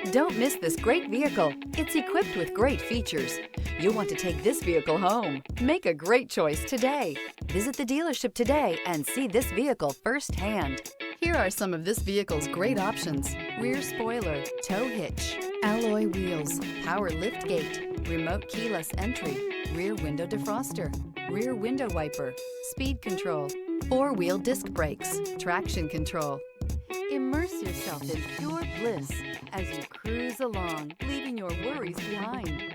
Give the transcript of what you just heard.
Don't miss this great vehicle. It's equipped with great features. You'll want to take this vehicle home. Make a great choice today. Visit the dealership today and see this vehicle firsthand. Here are some of this vehicle's great options: rear spoiler, tow hitch, alloy wheels, power lift gate, remote keyless entry, rear window defroster, rear window wiper, speed control, four-wheel disc brakes, traction control. Immerse yourself in pure bliss as you cruise along, leaving your worries behind.